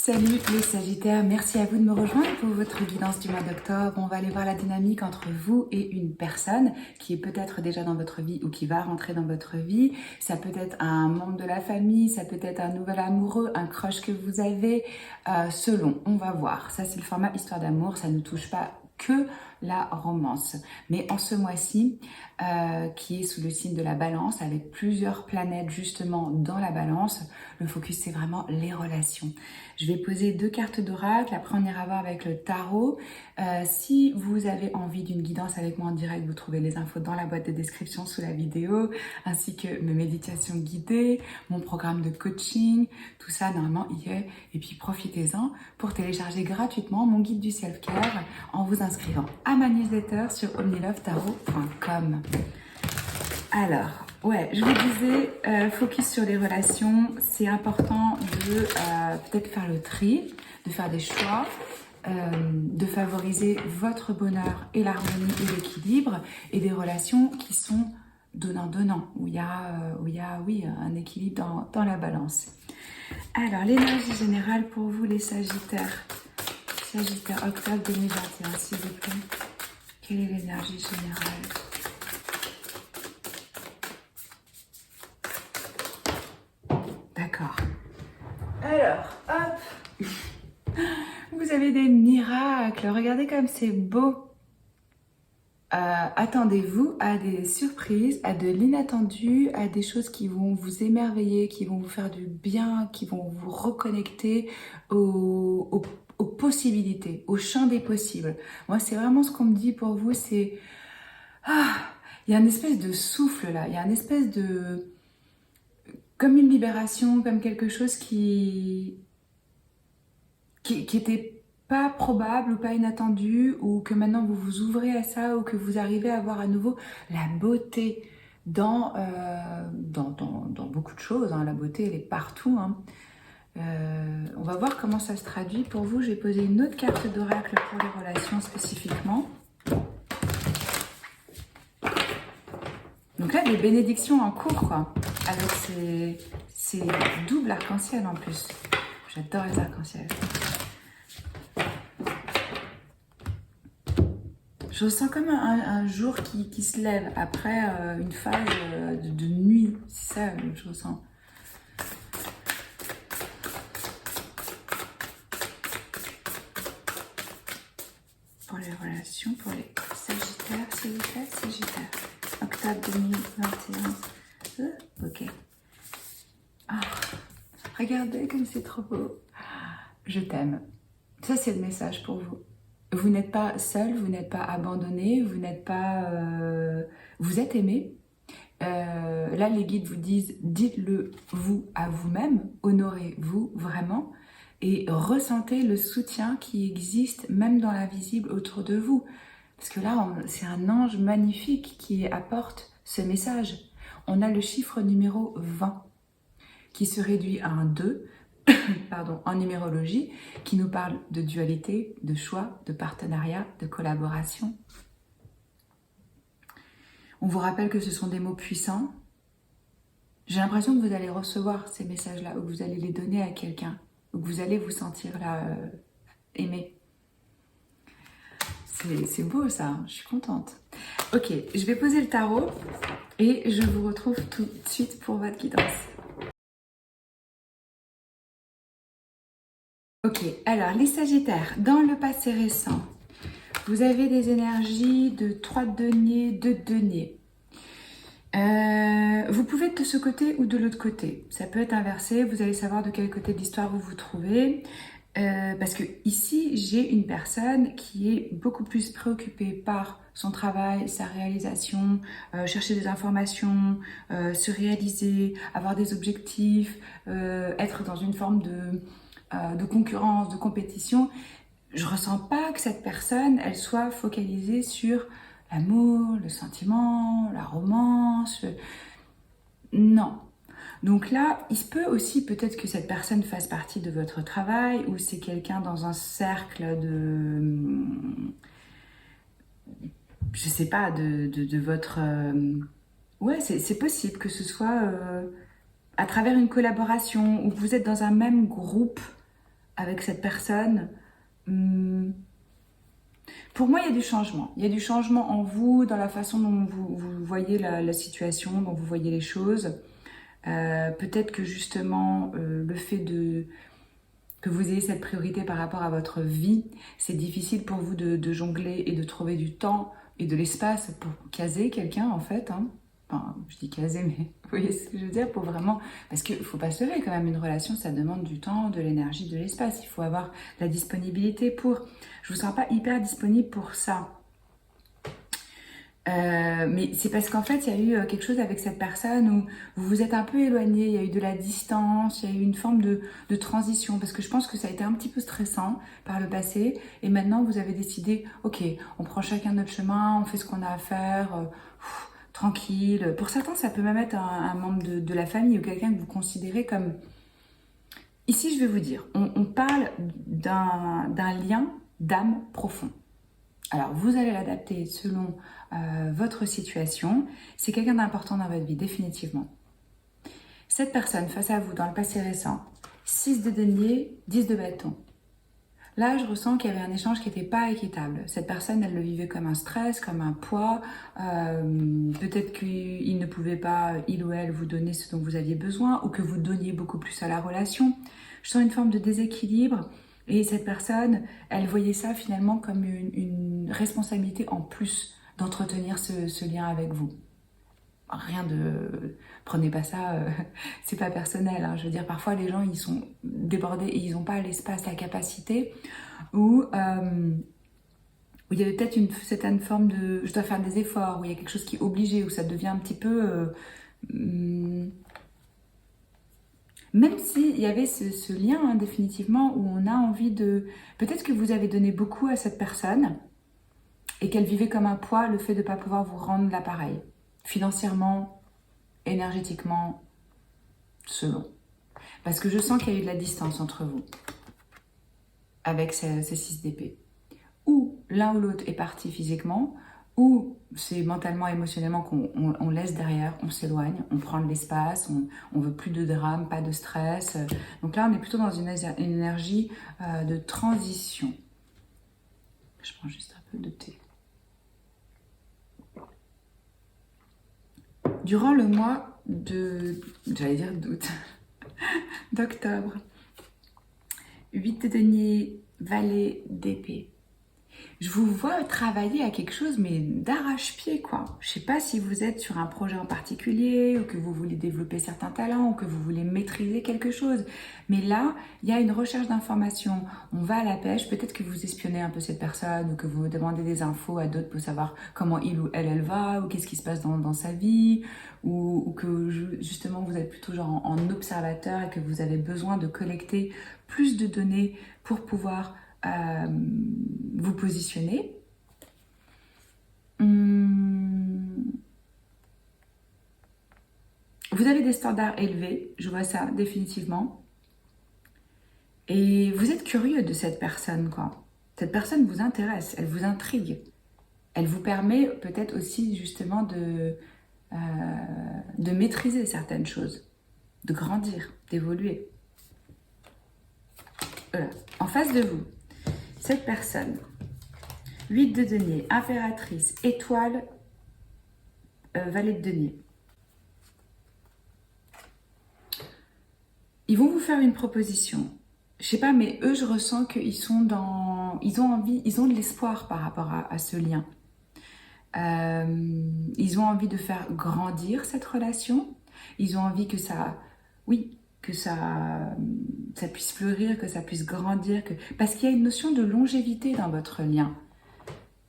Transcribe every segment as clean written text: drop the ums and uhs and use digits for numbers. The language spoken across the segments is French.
Salut les Sagittaires, merci à vous de me rejoindre pour votre guidance du mois d'octobre. On va aller voir la dynamique entre vous et une personne qui est peut-être déjà dans votre vie ou qui va rentrer dans votre vie. Ça peut être un membre de la famille, ça peut être un nouvel amoureux, un crush que vous avez, selon, on va voir. Ça c'est le format histoire d'amour, ça ne touche pas que la romance. Mais en ce mois-ci, qui est sous le signe de la balance, avec plusieurs planètes justement dans la balance, le focus c'est vraiment les relations. Je vais poser deux cartes d'oracle, après on ira voir avec le tarot. Si vous avez envie d'une guidance avec moi en direct, vous trouvez les infos dans la boîte de description sous la vidéo, ainsi que mes méditations guidées, mon programme de coaching, tout ça normalement y est. Et puis profitez-en pour télécharger gratuitement mon guide du self-care en vous inscrivant à ma newsletter sur omnilovetarot.com. Alors, ouais, je vous disais, focus sur les relations, c'est important de peut-être faire le tri, de faire des choix, de favoriser votre bonheur et l'harmonie et l'équilibre, et des relations qui sont donnant-donnant, où il y a, oui, un équilibre dans la balance. Alors, l'énergie générale pour vous, les Sagittaires. Sagittaire, octobre 2021, s'il vous plaît. Quelle est l'énergie générale ? D'accord. Alors, hop. Vous avez des miracles. Regardez comme c'est beau. Attendez-vous à des surprises, à de l'inattendu, à des choses qui vont vous émerveiller, qui vont vous faire du bien, qui vont vous reconnecter aux possibilités, au champ des possibles. Moi, c'est vraiment ce qu'on me dit pour vous, c'est... il y a une espèce de souffle là, il y a une espèce de... comme une libération, comme quelque chose qui était pas probable ou pas inattendu, ou que maintenant vous vous ouvrez à ça, ou que vous arrivez à voir à nouveau la beauté dans beaucoup de choses. Hein. La beauté, elle est partout. Hein. On va voir comment ça se traduit pour vous. J'ai posé une autre carte d'oracle pour les relations spécifiquement. Donc là, des bénédictions en cours, quoi. Avec ces doubles arc-en-ciel en plus. J'adore les arcs-en-ciel. Je ressens comme un jour qui se lève après une phase de nuit. C'est ça que je ressens. Pour les relations, pour les Sagittaires, s'il vous plaît, Sagittaire. Octobre 2021. Ok. Oh, regardez comme c'est trop beau. Je t'aime. Ça, c'est le message pour vous. Vous n'êtes pas seul, vous n'êtes pas abandonné, vous n'êtes pas... vous êtes aimé. Là, les guides vous disent, dites-le vous à vous-même, honorez-vous vraiment et ressentez le soutien qui existe même dans l'invisible autour de vous. Parce que là, c'est un ange magnifique qui apporte ce message. On a le chiffre numéro 20 qui se réduit à un 2, pardon, en numérologie, qui nous parle de dualité, de choix, de partenariat, de collaboration. On vous rappelle que ce sont des mots puissants. J'ai l'impression que vous allez recevoir ces messages-là, ou que vous allez les donner à quelqu'un, ou que vous allez vous sentir là, aimé. C'est beau ça, je suis contente. Ok, je vais poser le tarot et je vous retrouve tout de suite pour votre guidance. Ok, alors les Sagittaires, dans le passé récent, vous avez des énergies de 3 deniers, 2 deniers. Vous pouvez être de ce côté ou de l'autre côté. Ça peut être inversé, vous allez savoir de quel côté de l'histoire vous vous trouvez. Parce que ici, j'ai une personne qui est beaucoup plus préoccupée par son travail, sa réalisation, chercher des informations, se réaliser, avoir des objectifs, être dans une forme de concurrence, de compétition. Je ressens pas que cette personne, elle soit focalisée sur l'amour, le sentiment, la romance. Non. Donc là, il se peut aussi peut-être que cette personne fasse partie de votre travail, ou c'est quelqu'un dans un cercle de... je sais pas, de votre... ouais, c'est possible que ce soit à travers une collaboration, ou que vous êtes dans un même groupe avec cette personne, pour moi, il y a du changement. Il y a du changement en vous, dans la façon dont vous voyez la situation, dont vous voyez les choses. Peut-être que justement, le fait que vous ayez cette priorité par rapport à votre vie, c'est difficile pour vous de jongler et de trouver du temps et de l'espace pour caser quelqu'un, en fait. Hein. Enfin, je dis caser, mais vous voyez ce que je veux dire, pour vraiment... Parce qu'il ne faut pas se leurrer, quand même, une relation, ça demande du temps, de l'énergie, de l'espace. Il faut avoir la disponibilité pour... Je ne vous sens pas hyper disponible pour ça. Mais c'est parce qu'en fait, il y a eu quelque chose avec cette personne où vous vous êtes un peu éloigné, il y a eu de la distance, il y a eu une forme de transition, parce que je pense que ça a été un petit peu stressant par le passé, et maintenant vous avez décidé, ok, on prend chacun notre chemin, on fait ce qu'on a à faire, tranquille. Pour certains, ça peut même être un membre de la famille ou quelqu'un que vous considérez comme... Ici, je vais vous dire, on parle d'un lien d'âme profond. Alors, vous allez l'adapter selon votre situation. C'est quelqu'un d'important dans votre vie, définitivement. Cette personne face à vous, dans le passé récent, 6 de denier, 10 de bâton. Là, je ressens qu'il y avait un échange qui n'était pas équitable. Cette personne, elle le vivait comme un stress, comme un poids. Peut-être qu'il ne pouvait pas, il ou elle, vous donner ce dont vous aviez besoin ou que vous donniez beaucoup plus à la relation. Je sens une forme de déséquilibre. Et cette personne, elle voyait ça finalement comme une responsabilité en plus d'entretenir ce lien avec vous. Rien de... Prenez pas ça, c'est pas personnel. Hein. Je veux dire, parfois les gens, ils sont débordés et ils n'ont pas l'espace, la capacité, où il y avait peut-être une certaine forme de... Je dois faire des efforts, où il y a quelque chose qui est obligé, où ça devient un petit peu... Même s'il y avait ce lien, hein, définitivement, où on a envie de... Peut-être que vous avez donné beaucoup à cette personne et qu'elle vivait comme un poids le fait de ne pas pouvoir vous rendre l'appareil. Financièrement, énergétiquement, selon. Parce que je sens qu'il y a eu de la distance entre vous avec ces 6 d'épée. Ou l'un ou l'autre est parti physiquement, ou c'est mentalement, émotionnellement qu'on laisse derrière, on s'éloigne, on prend de l'espace, on veut plus de drame, pas de stress. Donc là, on est plutôt dans une énergie de transition. Je prends juste un peu de thé. Durant le mois j'allais dire d'août, d'octobre, 8 de denier, valet d'épée. Je vous vois travailler à quelque chose, mais d'arrache-pied, quoi. Je sais pas si vous êtes sur un projet en particulier, ou que vous voulez développer certains talents, ou que vous voulez maîtriser quelque chose. Mais là, il y a une recherche d'informations. On va à la pêche. Peut-être que vous espionnez un peu cette personne, ou que vous demandez des infos à d'autres pour savoir comment il ou elle va, ou qu'est-ce qui se passe dans sa vie, ou que justement vous êtes plutôt genre en observateur et que vous avez besoin de collecter plus de données pour pouvoir vous positionner. Vous avez des standards élevés, je vois ça définitivement. Et vous êtes curieux de cette personne, quoi. Cette personne vous intéresse, elle vous intrigue. Elle vous permet peut-être aussi justement de maîtriser certaines choses, de grandir, d'évoluer. Voilà. En face de vous, cette personne, 8 de denier, impératrice, étoile, valet de denier. Ils vont vous faire une proposition. Je sais pas, mais eux, je ressens qu'ils sont dans... Ils ont envie, ils ont de l'espoir par rapport à ce lien. Ils ont envie de faire grandir cette relation. Ils ont envie que ça... Oui, que ça puisse fleurir, que ça puisse grandir. Parce qu'il y a une notion de longévité dans votre lien.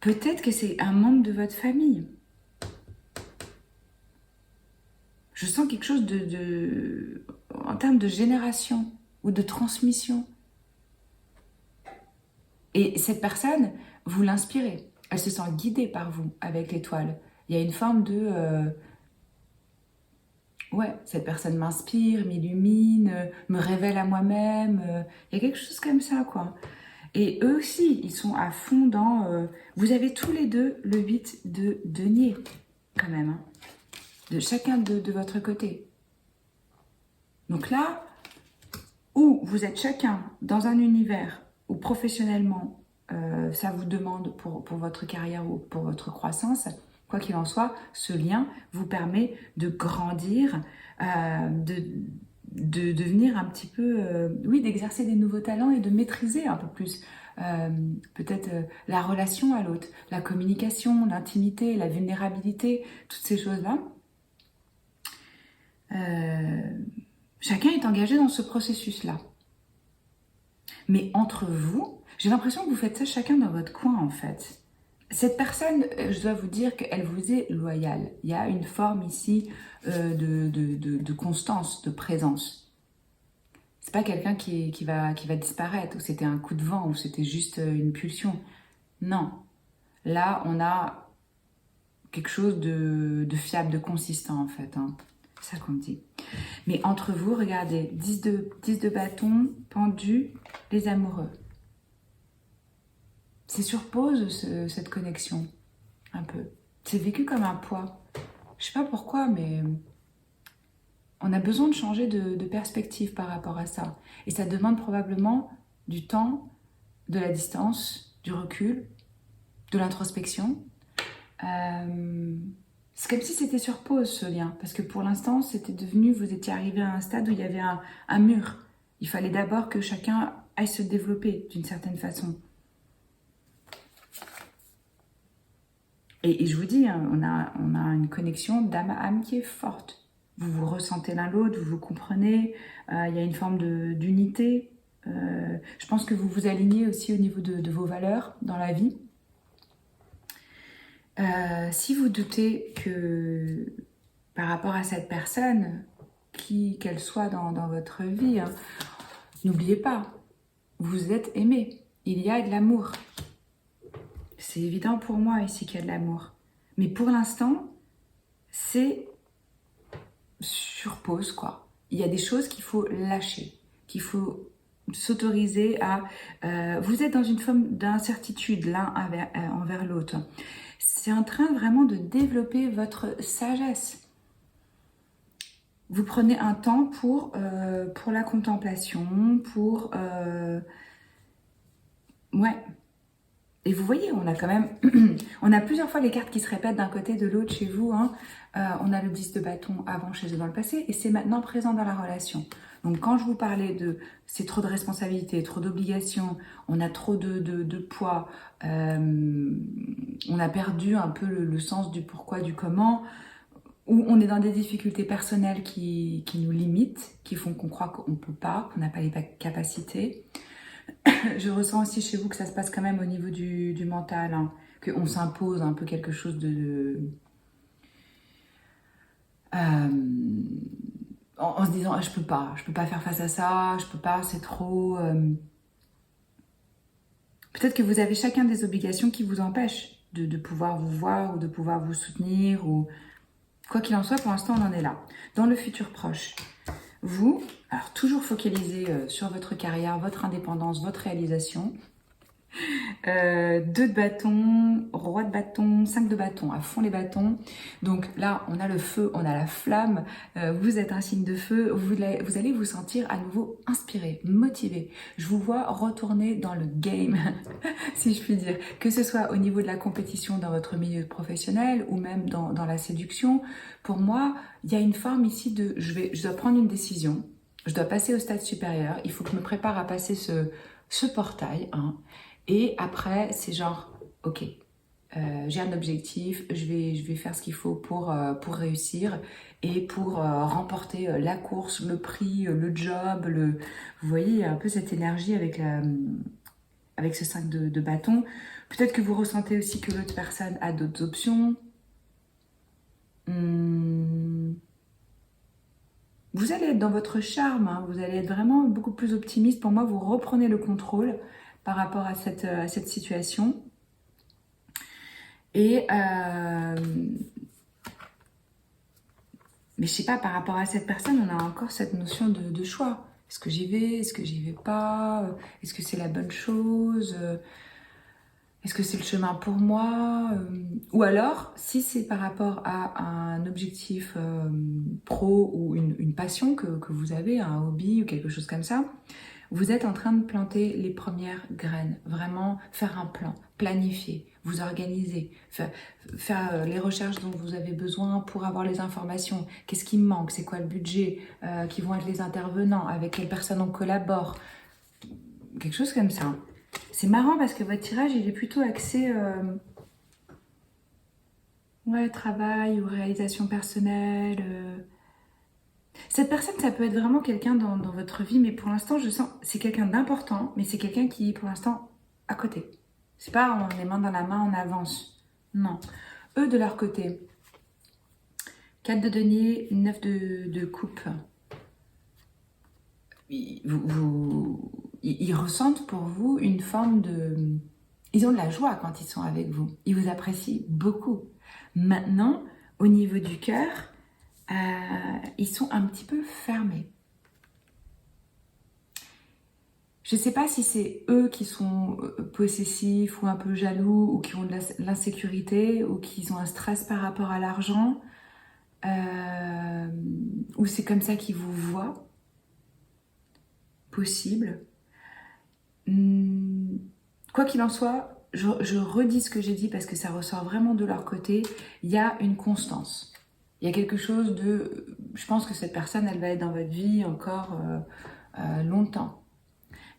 Peut-être que c'est un membre de votre famille. Je sens quelque chose en termes de génération ou de transmission. Et cette personne, vous l'inspirez. Elle se sent guidée par vous avec l'étoile. Il y a une forme de... ouais, cette personne m'inspire, m'illumine, me révèle à moi-même. Il y a quelque chose comme ça, quoi. Et eux aussi, ils sont à fond dans... vous avez tous les deux le 8 de denier, quand même. Hein, de chacun de votre côté. Donc là, ou vous êtes chacun dans un univers où professionnellement, ça vous demande pour votre carrière ou pour votre croissance, quoi qu'il en soit, ce lien vous permet de grandir, de devenir un petit peu, oui, d'exercer des nouveaux talents et de maîtriser un peu plus peut-être la relation à l'autre, la communication, l'intimité, la vulnérabilité, toutes ces choses-là. Chacun est engagé dans ce processus-là. Mais entre vous, j'ai l'impression que vous faites ça chacun dans votre coin en fait. Cette personne, je dois vous dire qu'elle vous est loyale. Il y a une forme ici de constance, de présence. C'est pas quelqu'un qui va disparaître, ou c'était un coup de vent, ou c'était juste une pulsion. Non. Là, on a quelque chose de fiable, de consistant en fait. Hein. C'est ça qu'on dit. Mais entre vous, regardez, 10 de bâton pendu, les amoureux. C'est sur pause cette connexion, un peu. C'est vécu comme un poids. Je sais pas pourquoi, mais on a besoin de changer de perspective par rapport à ça. Et ça demande probablement du temps, de la distance, du recul, de l'introspection. C'est comme si c'était sur pause ce lien, parce que pour l'instant, c'était devenu, vous étiez arrivé à un stade où il y avait un mur. Il fallait d'abord que chacun aille se développer d'une certaine façon. Et je vous dis, hein, on a une connexion d'âme à âme qui est forte. Vous vous ressentez l'un l'autre, vous vous comprenez, il y a une forme d'unité. Je pense que vous vous alignez aussi au niveau de vos valeurs dans la vie. Si vous doutez que par rapport à cette personne, qu'elle soit dans votre vie, hein, n'oubliez pas, vous êtes aimé, il y a de l'amour. C'est évident pour moi ici qu'il y a de l'amour. Mais pour l'instant, c'est sur pause, quoi. Il y a des choses qu'il faut lâcher, qu'il faut s'autoriser à... vous êtes dans une forme d'incertitude l'un envers l'autre. C'est en train vraiment de développer votre sagesse. Vous prenez un temps pour la contemplation, pour... ouais. Et vous voyez, on a quand même... on a plusieurs fois les cartes qui se répètent d'un côté de l'autre chez vous. Hein. On a le 10 de bâton avant chez eux dans le passé et c'est maintenant présent dans la relation. Donc quand je vous parlais de c'est trop de responsabilités, trop d'obligations, on a trop de poids, on a perdu un peu le sens du pourquoi, du comment, ou on est dans des difficultés personnelles qui nous limitent, qui font qu'on croit qu'on ne peut pas, qu'on n'a pas les capacités. Je ressens aussi chez vous que ça se passe quand même au niveau du mental, hein, qu'on s'impose un peu quelque chose en se disant je peux pas faire face à ça, je peux pas, c'est trop. Peut-être que vous avez chacun des obligations qui vous empêchent de pouvoir vous voir ou de pouvoir vous soutenir ou quoi qu'il en soit. Pour l'instant, on en est là. Dans le futur proche, vous, alors toujours focalisé sur votre carrière, votre indépendance, votre réalisation. 2 de bâton, roi de bâton, 5 de bâton, à fond les bâtons. Donc là, on a le feu, on a la flamme. Vous êtes un signe de feu. Vous allez vous sentir à nouveau inspiré, motivé. Je vous vois retourner dans le game, si je puis dire. Que ce soit au niveau de la compétition dans votre milieu professionnel ou même dans la séduction. Pour moi, il y a une forme ici de je dois prendre une décision. Je dois passer au stade supérieur. Il faut que je me prépare à passer ce portail, hein. Et après, c'est genre, ok, j'ai un objectif, je vais faire ce qu'il faut pour réussir et pour remporter la course, le prix, le job. Vous voyez, il y a un peu cette énergie avec ce 5 de bâton. Peut-être que vous ressentez aussi que l'autre personne a d'autres options. Vous allez être dans votre charme, hein, vous allez être vraiment beaucoup plus optimiste. Pour moi, vous reprenez le contrôle par rapport à cette situation. Et mais je sais pas, par rapport à cette personne, on a encore cette notion de choix. Est-ce que j'y vais? Est-ce que j'y vais pas? Est-ce que c'est la bonne chose? Est-ce que c'est le chemin pour moi? Ou alors, si c'est par rapport à un objectif pro ou une passion que vous avez, un hobby ou quelque chose comme ça, vous êtes en train de planter les premières graines. Vraiment faire un plan, planifier, vous organiser, faire les recherches dont vous avez besoin pour avoir les informations. Qu'est-ce qui me manque? C'est quoi le budget? Qui vont être les intervenants? Avec quelles personnes on collabore? Quelque chose comme ça. C'est marrant parce que votre tirage, il est plutôt axé ouais, travail ou réalisation personnelle. Cette personne, ça peut être vraiment quelqu'un dans votre vie, mais pour l'instant, je sens c'est quelqu'un d'important, mais c'est quelqu'un qui est pour l'instant à côté. C'est pas on les mains dans la main, on avance. Non. Eux, de leur côté, 4 de denier, 9 de coupe. Ils ressentent pour vous une forme de... Ils ont de la joie quand ils sont avec vous. Ils vous apprécient beaucoup. Maintenant, au niveau du cœur, ils sont un petit peu fermés. Je ne sais pas si c'est eux qui sont possessifs ou un peu jaloux ou qui ont de l'insécurité ou qui ont un stress par rapport à l'argent ou c'est comme ça qu'ils vous voient. Possible. Quoi qu'il en soit, je redis ce que j'ai dit parce que ça ressort vraiment de leur côté. Il y a une constance. Il y a quelque chose de... Je pense que cette personne, elle va être dans votre vie encore longtemps.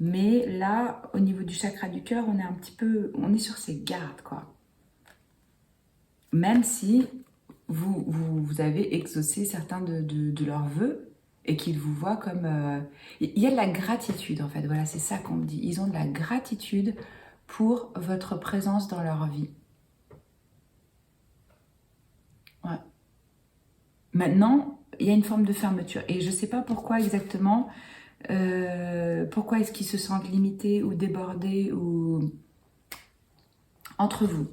Mais là, au niveau du chakra du cœur, on est un petit peu... On est sur ses gardes, quoi. Même si vous avez exaucé certains de leurs vœux et qu'ils vous voient comme... Il y a de la gratitude, en fait. Voilà, c'est ça qu'on me dit. Ils ont de la gratitude pour votre présence dans leur vie. Ouais. Maintenant, il y a une forme de fermeture. Et je ne sais pas pourquoi exactement... pourquoi est-ce qu'ils se sentent limités ou débordés ou entre vous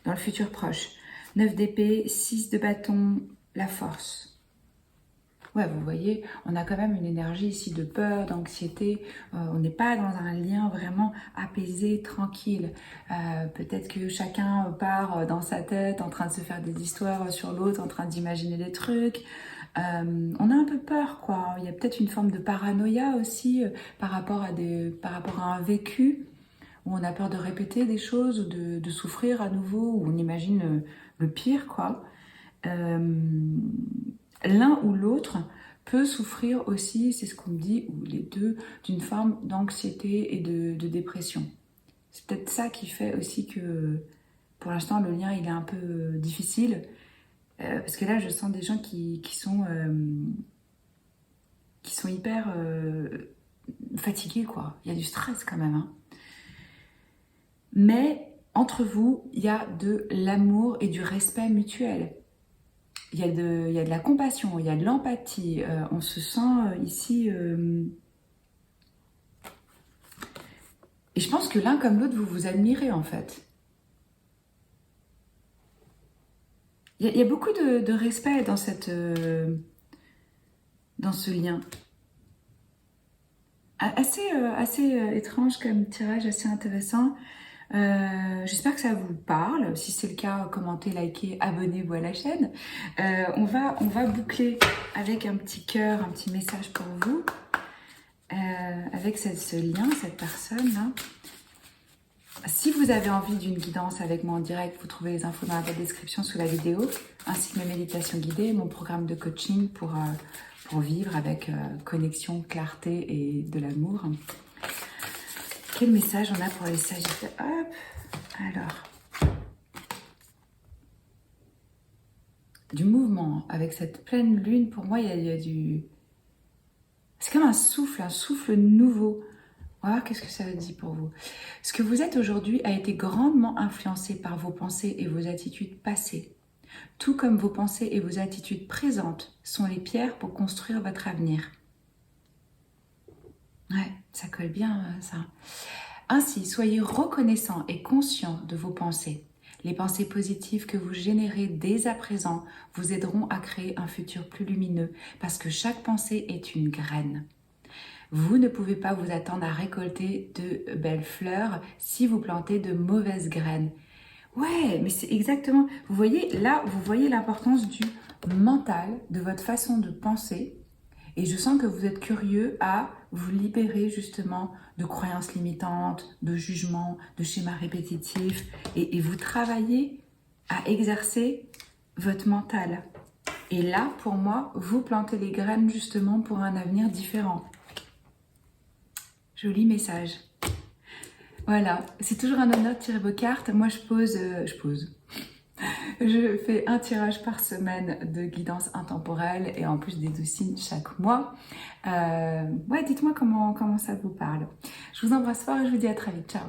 dans le futur proche. 9 d'épée, 6 de bâton, la force. Ouais, vous voyez, on a quand même une énergie ici de peur, d'anxiété. On n'est pas dans un lien vraiment apaisé, tranquille. Peut-être que chacun part dans sa tête en train de se faire des histoires sur l'autre, en train d'imaginer des trucs. On a un peu peur, quoi. Il y a peut-être une forme de paranoïa aussi par rapport à un vécu où on a peur de répéter des choses ou de souffrir à nouveau, où on imagine le pire, quoi. L'un ou l'autre peut souffrir aussi, c'est ce qu'on me dit, ou les deux, d'une forme d'anxiété et de dépression. C'est peut-être ça qui fait aussi que, pour l'instant, le lien, il est un peu difficile. Parce que là, je sens des gens qui sont hyper fatigués, quoi. Il y a du stress quand même, hein. Mais entre vous, il y a de l'amour et du respect mutuel. Il y a de la compassion, il y a de l'empathie. On se sent ici... Et je pense que l'un comme l'autre, vous vous admirez en fait. Il y a beaucoup de respect dans dans ce lien. Assez étrange comme tirage, assez intéressant. J'espère que ça vous parle. Si c'est le cas, commentez, likez, abonnez-vous à la chaîne. On va boucler avec un petit cœur, un petit message pour vous. Avec ce lien, cette personne là. Si vous avez envie d'une guidance avec moi en direct, vous trouvez les infos dans la description sous la vidéo, ainsi que mes méditations guidées, mon programme de coaching pour vivre avec connexion, clarté et de l'amour. Quel message on a pour les Sagittaires? Hop, alors. Du mouvement, avec cette pleine lune, pour moi, il y a du... C'est comme un souffle nouveau. On va voir qu'est-ce que ça veut dire pour vous. Ce que vous êtes aujourd'hui a été grandement influencé par vos pensées et vos attitudes passées. Tout comme vos pensées et vos attitudes présentes sont les pierres pour construire votre avenir. Ouais, ça colle bien, ça. Ainsi, soyez reconnaissant et conscient de vos pensées. Les pensées positives que vous générez dès à présent vous aideront à créer un futur plus lumineux parce que chaque pensée est une graine. Vous ne pouvez pas vous attendre à récolter de belles fleurs si vous plantez de mauvaises graines. Ouais, mais c'est exactement... Vous voyez, là, vous voyez l'importance du mental, de votre façon de penser. Et je sens que vous êtes curieux à vous libérer justement de croyances limitantes, de jugements, de schémas répétitifs. Et vous travaillez à exercer votre mental. Et là, pour moi, vous plantez les graines justement pour un avenir différent. Joli message. Voilà, c'est toujours un honneur de tirer vos cartes. Moi, je fais un tirage par semaine de guidance intemporelle et en plus des 12 signes chaque mois. Ouais, dites-moi comment ça vous parle. Je vous embrasse fort et je vous dis à très vite. Ciao.